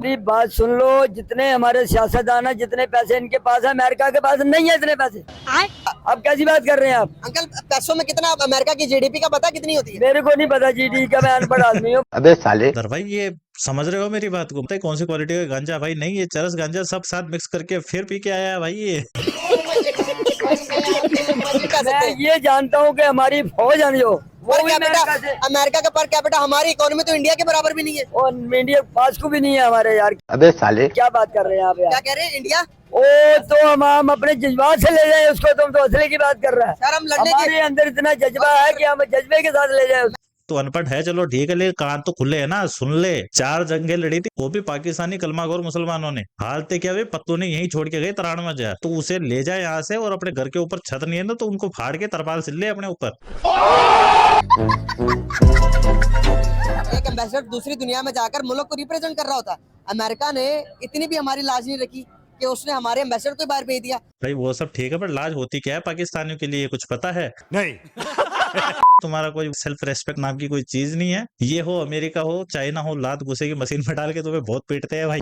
मेरी बात सुन लो, जितने हमारे सियासतदान है, जितने पैसे इनके पास है, अमेरिका के पास नहीं है इतने पैसे। अब कैसी बात कर रहे हैं आप? अंकल पैसों में कितना अमेरिका की जीडीपी का पता कितनी होती है? मेरे को नहीं पता जीडी का, मैं अनपढ़ आदमी हूँ। अबे साले भाई ये समझ रहे हो मेरी बात को? पता है कौन सी क्वालिटी का गांजा? भाई नहीं, ये चरस गांजा सब साथ मिक्स करके फिर पी के आया है भाई ये। मैं ये जानता हूँ कि हमारी फौज है जो वो पर भी अमेरिका से, अमेरिका का पर कैपिटा हमारी इकोनॉमी तो इंडिया के बराबर भी नहीं है। और इंडिया पास को भी नहीं है हमारे यार। अबे साले क्या बात कर रहे हैं आप क्या यार? कह रहे हैं इंडिया? ओ तो हम अपने जज्बात से ले जाए उसको, तुम तो असले की बात कर रहा है। सर हम लड़ने हमारे अंदर इतना जज्बा है कि हम जज्बे के साथ ले जाए उसको। तो अनपढ़ है चलो ठीक है, लेकिन कान तो खुले है ना, सुन ले। 4 जंगें लड़ी थी, वो भी पाकिस्तानी कलमाखोर मुसलमानों ने। हालते क्या वे पत्तों ने यहीं छोड़ के गए तराण में जा, तो उसे ले जाए यहाँ से, और अपने घर के ऊपर छत नहीं है ना तो उनको फाड़ के तरपाल सिल ले अपने ऊपर। एक एम्बेसडर दूसरी दुनिया में जाकर मुल्क को रिप्रेजेंट कर रहा होता है। अमेरिका ने इतनी भी हमारी लाज नहीं रखी कि उसने हमारे एम्बेसडर को बाहर भेज दिया। भाई वो सब ठीक है, पर लाज होती क्या है पाकिस्तानियों के लिए, कुछ पता है? नहीं। तुम्हारा कोई सेल्फ रेस्पेक्ट नाम की कोई चीज नहीं है। ये हो अमेरिका हो चाइना हो, लात गुस्से की मशीन में डाल के तुम्हें बहुत पीटते हैं भाई।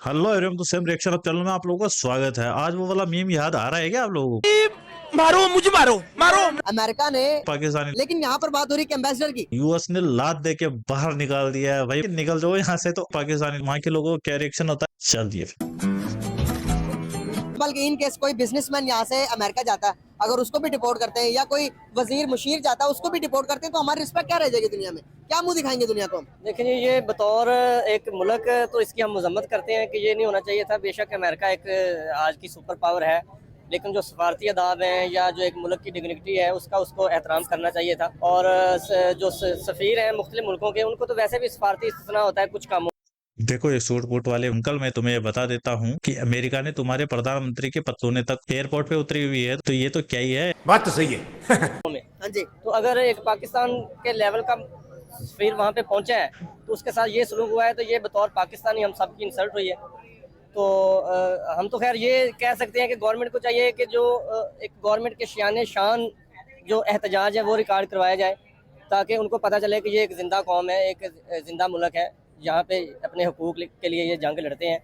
हेलो एवरीवन, तो सेम रिएक्शन चैनल में आप लोगों का स्वागत है। आज वो वाला मीम याद आ रहा है क्या आप लोगों को? मारो मुझे, मारो मारो। अमेरिका ने पाकिस्तानी, लेकिन यहाँ पर बात हो रही है एम्बेसडर की। यूएस ने लात दे के बाहर निकाल दिया है भाई, निकल जाओ यहाँ से। तो पाकिस्तानी वहाँ के लोगों का क्या रिएक्शन होता है, चलिए। बल्कि इन केस कोई बिजनेसमैन यहाँ से अमेरिका जाता है, अगर उसको भी डिपोर्ट करते हैं, या कोई वजीर मुशीर जाता है उसको भी डिपोर्ट करते हैं, तो हमारी रिस्पेक्ट क्या रह जाएगी दुनिया में? क्या मुंह दिखाएंगे दुनिया को हम? देखिए ये बतौर एक मुल्क तो इसकी हम मजम्मत करते हैं कि ये नहीं होना चाहिए था। बेशक अमेरिका एक आज की सुपर पावर है, लेकिन जो सफारती अदाब हैं या जो एक मुल्क की डिग्निटी है उसका उसको एहतराम करना चाहिए था। और जो सफ़ीर हैं मुख्तलिफ मुल्कों के, उनको तो वैसे भी सफारती इस्तिस्ना होता है कुछ कामों। देखो ये सूट बूट वाले अंकल, मैं तुम्हें ये बता देता हूँ कि अमेरिका ने तुम्हारे प्रधानमंत्री के पतोने तक एयरपोर्ट पे उतरी हुई है, तो ये तो क्या ही है। बात तो सही है। हाँ जी। तो अगर एक पाकिस्तान के लेवल का सफ़ीर वहाँ पे पहुँचा है तो उसके साथ ये सलूक हुआ है, तो ये बतौर पाकिस्तानी हम सब की इंसल्ट हुई है। तो हम तो खैर ये कह सकते हैं कि गवर्नमेंट को चाहिए कि जो एक गवर्नमेंट के शान शान जो एहतजाज है वो रिकॉर्ड करवाया जाए, ताकि उनको पता चले कि ये एक ज़िंदा कौम है, एक ज़िंदा मुल्क है जहाँ पे अपने हुकूक के लिए ये जंग लड़ते हैं।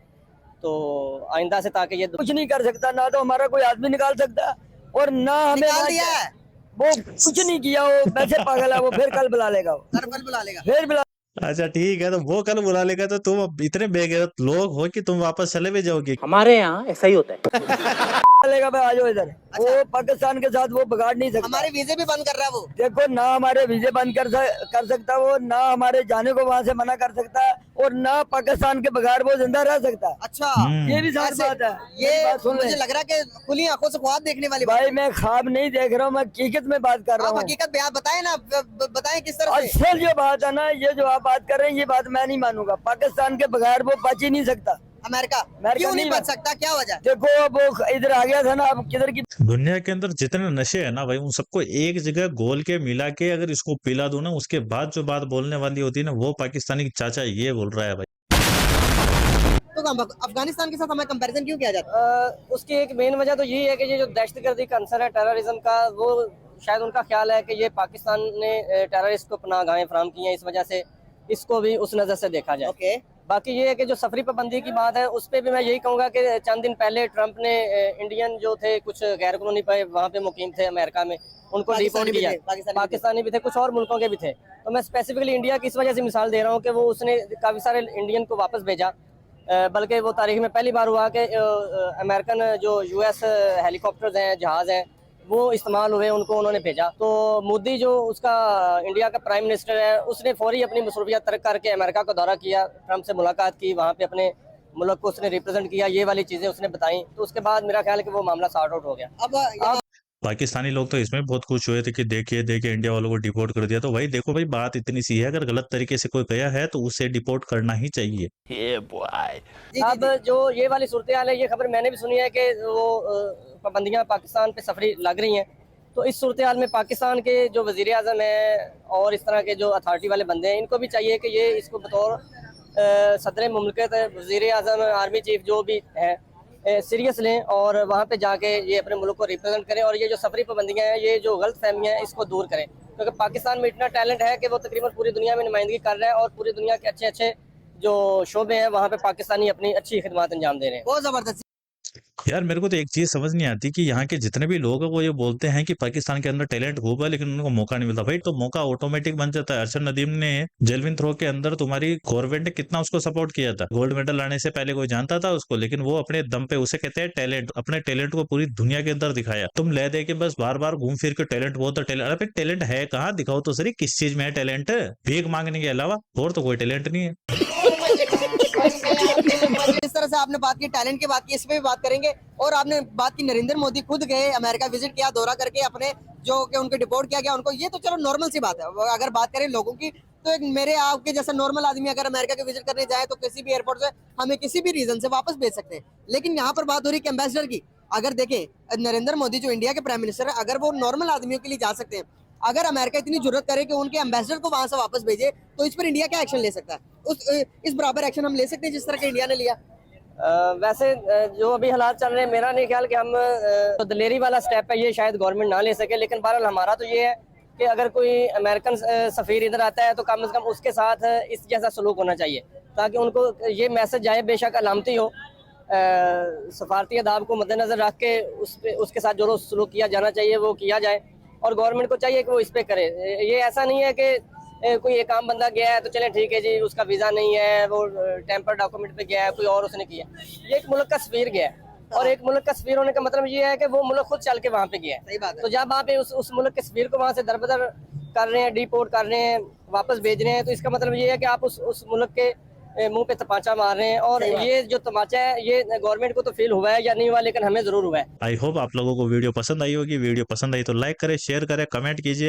तो आइंदा से ताकि ये कुछ नहीं कर सकता, ना तो हमारा कोई आदमी निकाल सकता और ना हमें निकाल दिया है। वो कुछ नहीं किया, वो वैसे पागल है, वो फिर कल बुला लेगा, वो हर पल बुला लेगा। फिर बुला अच्छा ठीक है, तो वो कल बुला लेगा, तो तुम अब इतने बेगैरत लोग हो कि तुम वापस चले भी जाओगे। हमारे यहाँ ऐसा ही होता है। लेगा भाई, आ जाओ इधर। वो पाकिस्तान के साथ वो बिगाड़ नहीं सकता। हमारे वीजे भी बंद कर रहा है वो। देखो, ना हमारे वीजे बंद कर सकता वो, ना हमारे जाने को वहाँ से मना कर सकता, और ना पाकिस्तान के बगैर वो जिंदा रह सकता। अच्छा ये भी सारी ऐसे- बात है। ये बात सुन मुझे ले लग रहा है कि खुली आंखों से ख्वाब देखने वाली बात। भाई, मैं ख्वाब नहीं देख रहा हूँ, मैं हकीकत में बात कर रहा आप हूँ। हकीकत बयान बताएं ना, बताएं किस तरह से। असल जो बात है ना, ये जो आप बात कर रहे हैं, ये बात मैं नहीं मानूंगा। पाकिस्तान के बगैर वो बच ही नहीं सकता। अमेरिका क्यों नहीं बच सकता, क्या वजह? देखो, अब वो इधर आ गया था ना, अब किधर की दुनिया के अंदर जितने नशे है ना भाई, उन सबको एक जगह घोल के मिला के अगर इसको पिला दो ना, उसके बाद जो बात बोलने वाली होती है ना, वो पाकिस्तानी चाचा ये बोल रहा है भाई। तो अफगानिस्तान के साथ हमें कंपैरिजन क्यों किया जाता है? उसकी एक मेन वजह तो यही है कि ये जो दहशतगर्दी का अंसर है टेररिज्म का, वो शायद उनका ख्याल है कि ये पाकिस्तान ने टेररिस्ट को पनाहगाहें फराहम की हैं, इस वजह से इसको भी उस नज़र से देखा जाए। ओके। बाकी ये है कि जो सफरी पाबंदी की बात है, उस पर भी मैं यही कहूँगा कि चंद दिन पहले ट्रंप ने इंडियन जो थे कुछ गैर कानूनी पे वहाँ पे मुकीम थे अमेरिका में, उनको डिपोर्ट किया। पाकिस्तानी भी थे, कुछ और मुल्कों के भी थे। तो मैं स्पेसिफिकली इंडिया की इस वजह से मिसाल दे रहा हूँ कि वो उसने काफ़ी सारे इंडियन को वापस भेजा, बल्कि वो तारीख में पहली बार हुआ कि अमेरिकन जो यूएस हेलीकॉप्टर्स हैं, जहाज़ हैं, वो इस्तेमाल हुए, उनको उन्होंने भेजा। तो मोदी जो उसका इंडिया का प्राइम मिनिस्टर है, उसने फौरी अपनी मसरूफियत तर्क करके अमेरिका का दौरा किया, ट्रंप से मुलाकात की, वहाँ पे अपने मुल्क को उसने रिप्रेजेंट किया, ये वाली चीज़ें उसने बताई। तो उसके बाद मेरा ख्याल है कि वो मामला सॉर्ट आउट हो गया। अब पाकिस्तानी लोग तो इसमें बहुत खुश हुए थे कि देखिए इंडिया वालों को डिपोर्ट कर दिया। तो भाई देखो भाई, बात इतनी सी है, अगर गलत तरीके से कोई गया है तो उसे डिपोर्ट करना ही चाहिए। अब जो ये वाली सूरत हाल है, ये खबर मैंने भी सुनी है कि वो पाबंदियाँ पाकिस्तान पे सफरी लग रही हैं। तो इस सूरत हाल में पाकिस्तान के जो वज़ीर आज़म हैं और इस तरह के जो अथॉरिटी वाले बंदे हैं, इनको भी चाहिए कि ये इसको बतौर सदर मुमलकत, वज़ीर आज़म, आर्मी चीफ जो भी हैं, सीरियस लें और वहाँ पे जाके ये अपने मुल्क को रिप्रेजेंट करें, और ये जो सफरी पाबंदियाँ हैं, ये जो गलत फहमियाँ हैं, इसको दूर करें। क्योंकि पाकिस्तान में इतना टैलेंट है कि वो तकरीबन पूरी दुनिया में नुमाइंदगी कर रहा है और पूरी दुनिया के अच्छे अच्छे जो शोबे हैं वहाँ पे पाकिस्तानी अपनी अच्छी खिदमत अंजाम दे रहे हैं। बहुत जबरदस्त। यार मेरे को तो एक चीज समझ नहीं आती कि यहाँ के जितने भी लोग हैं वो ये बोलते हैं कि पाकिस्तान के अंदर टैलेंट खूब है लेकिन उनको मौका नहीं मिलता। भाई तो मौका ऑटोमेटिक बन जाता है। अरशद नदीम ने जेवलिन थ्रो के अंदर तुम्हारी गवर्नमेंट ने कितना उसको सपोर्ट किया था। गोल्ड मेडल लाने से पहले कोई जानता था उसको, लेकिन वो अपने दम पे, उसे कहते हैं टैलेंट, अपने टैलेंट को पूरी दुनिया के अंदर दिखाया। तुम ले दे के बस बार बार घूम फिर के टैलेंट बहुत है टैलेंट, अरे टैलेंट है कहाँ, दिखाओ तो सही किस चीज में है टैलेंट। भीख मांगने के अलावा और तो कोई टैलेंट नहीं है। इस तरह से आपने बात की, टैलेंट की बात की, इस पे भी बात करेंगे। और आपने बात की नरेंद्र मोदी खुद गए अमेरिका, विजिट किया, दौरा करके अपने जो कि उनको डिपोर्ट किया गया उनको, ये तो चलो नॉर्मल सी बात है। अगर बात करें लोगों की तो एक मेरे आपके जैसा नॉर्मल आदमी अगर अमेरिका के विजिट करने जाए तो किसी भी एयरपोर्ट से हमें किसी भी रीजन से वापस भेज सकते हैं। लेकिन यहाँ पर बात हो रही है एम्बेसडर की। अगर देखें नरेंद्र मोदी जो इंडिया के प्राइम मिनिस्टर है, अगर वो नॉर्मल आदमियों के लिए जा सकते हैं, अगर अमेरिका इतनी जरूरत करे कि उनके एम्बेसडर को वहां से वापस भेजे, तो इस पर इंडिया क्या एक्शन ले सकता है? इस बराबर एक्शन हम ले सकते हैं जिस तरह के इंडिया ने लिया? वैसे जो अभी हालात चल रहे हैं, मेरा नहीं ख्याल कि हम तो दलेरी वाला स्टेप है ये शायद गवर्नमेंट ना ले सके। लेकिन बहरहाल हमारा तो ये है कि अगर कोई अमेरिकन सफ़ीर इधर आता है तो कम से कम उसके साथ इस जैसा सलूक होना चाहिए ताकि उनको ये मैसेज जाए, बेशक अलामती हो, सफारती अदाब को मद्देनजर रख के उसके साथ जो सलूक किया जाना चाहिए वो किया जाए। और गवर्नमेंट को चाहिए कि वो इस पे करे। ये ऐसा नहीं है कि कोई एक आम बंदा गया है तो चले ठीक है जी, उसका वीज़ा नहीं है, वो टेम्पर डॉक्यूमेंट पे गया है, कोई और उसने किया। ये एक मुल्क का सफ़ीर गया है और एक मुल्क का सफ़ीर होने का मतलब ये है कि वो मुल्क खुद चल के वहाँ पे गया है। सही बात है। तो जब आप उस मुल्क के सफ़ीर को वहाँ से दरबदर कर रहे हैं, डिपोर्ट कर रहे हैं, वापस भेज रहे हैं, तो इसका मतलब ये है कि आप उस मुल्क के मुंह पे तमाचा मार रहे हैं। और ये जो तमाचा है ये गवर्नमेंट को तो फील हुआ है या नहीं हुआ, लेकिन हमें जरूर हुआ है। आई होप आप लोगों को वीडियो पसंद आई होगी। वीडियो पसंद आई तो लाइक करें, शेयर करें, कमेंट कीजिए।